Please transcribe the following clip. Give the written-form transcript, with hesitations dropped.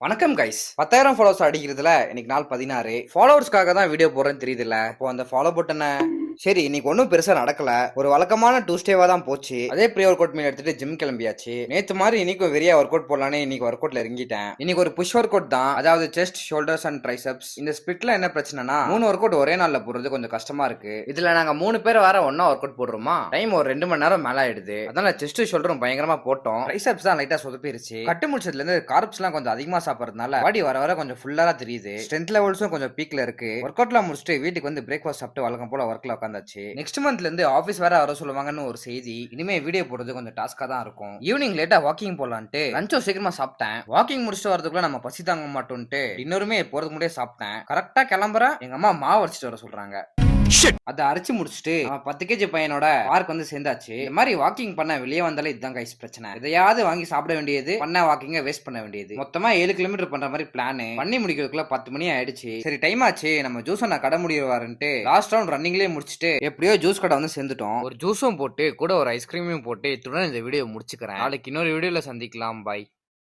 வணக்கம் guys. 10,000 followers அடிக்கிறதுல இன்னைக்கு நாள் 16. ஃபாலோவர்ஸ்க்காக தான் வீடியோ போடுறேன்னு தெரியுதுல்ல. இப்போ அந்த ஃபாலோ பட்டனை சரி இன்னைக்கு ஒன்றும் பெருசா நடக்கல. ஒரு வழக்கமான டூஸ்டேவா தான் போச்சு. அதே ப்ரீ ஒர்க் அவுட் மீல் எடுத்துட்டு ஜிம் கிளம்பியாச்சு. நேத்து மாதிரி இன்னைக்கு வெறியா ஒர்க் அவுட் போடலான்னு இன்னைக்கு ஒர்க் அவுட்ல இறங்கிட்டேன். இன்னைக்கு ஒரு புஷ் ஒர்க் அவுட் தான், அதாவது செஸ்ட், ஷோல்டர்ஸ் அண்ட் ட்ரைசெப்ஸ். இந்த ஸ்பிட்ல என்ன பிரச்சனைனா 3 ஒர்க் அவுட் ஒரே நாள்ல போடுறது கொஞ்சம் கஷ்டமா இருக்கு. இதுல நாங்க 3 பேர் வேற ஒன்னா ஒர்க் அவுட் போடுறோமா, டைம் ஒரு 2 மணி நேரம் மேல ஆயிடுது. அதனால செஸ்ட் ஷோல்டரும் பயங்கரமா போட்டோம். ட்ரைசெப்ஸ் தான் லைட்டா சொதப்பிருச்சு. கட்டு முடிச்சதுல இருந்து கார்ப்ஸ் எல்லாம் கொஞ்சம் அதிகமா சாப்பிடுறதுனால பாடி வர வர கொஞ்சம் ஃபுல்லா தெரியுது. ஸ்ட்ரென்த் லெவல்ஸும் கொஞ்சம் பீக்ல இருக்கு. ஒர்க் அவுட்லாம் முடிச்சுட்டு வீட்டுக்கு வந்து பிரேக்ஃபாஸ்ட் சாப்பிட்டு வழக்கம் போல ஒர்க்ல உட்காந்தாச்சு. நெக்ஸ்ட் மந்த்ல இருந்து ஆபீஸ் வேற வர சொல்லுவாங்கன்னு ஒரு செய்தி. இனிமே வீடியோ போடுறது கொஞ்சம் டாஸ்கா தான் இருக்கும். ஈவினிங் லேட்டா வாக்கிங் போலான்ட்டு லஞ்சோ சீக்கிரமா சாப்பிட்டேன். வாக்கிங் முடிச்சுட்டு வரதுக்குள்ள நம்ம பசி தாங்க மாட்டோம்ட்டு இன்னொருமே போறதுக்கு முன்னாடியே சாப்பிட்டேன். கரெக்டா கிளம்புற எங்க அம்மா மாவு அரைச்சிட்டு வர சொல்றாங்க. அதை அரைச்சு முடிச்சுட்டு 10 கேஜி பையனோட பார்க் வந்து சேர்ந்தாச்சு. இந்த மாதிரி வாக்கிங் பண்ண வெளியே வந்தாலே இதுதான் கைஸ் பிரச்சனை. எதையாவது வாங்கி சாப்பிட வேண்டியது, பண்ண வாக்கிங்க வேஸ்ட் பண்ண வேண்டியது. மொத்தமா 7 கிலோமீட்டர் பண்ற மாதிரி பிளான் பண்ணி முடிக்கிறதுக்குள்ள 10 மணி ஆயிடுச்சு. சரி டைம் ஆச்சு, நம்ம ஜூஸ் நான் கடை முடிவாருன்ட்டு லாஸ்ட் ரவுண்ட் ரன்னிங்லேயே முடிச்சுட்டு எப்படியோ ஜூஸ் கடை வந்து சேர்ந்துட்டோம். ஒரு ஜூஸும் போட்டு கூட ஒரு ஐஸ்கிரீமையும் போட்டு இத்துடன் இந்த வீடியோ முடிச்சுக்கிறேன். நாளைக்கு இன்னொரு வீடியோல சந்திக்கலாம். பாய்.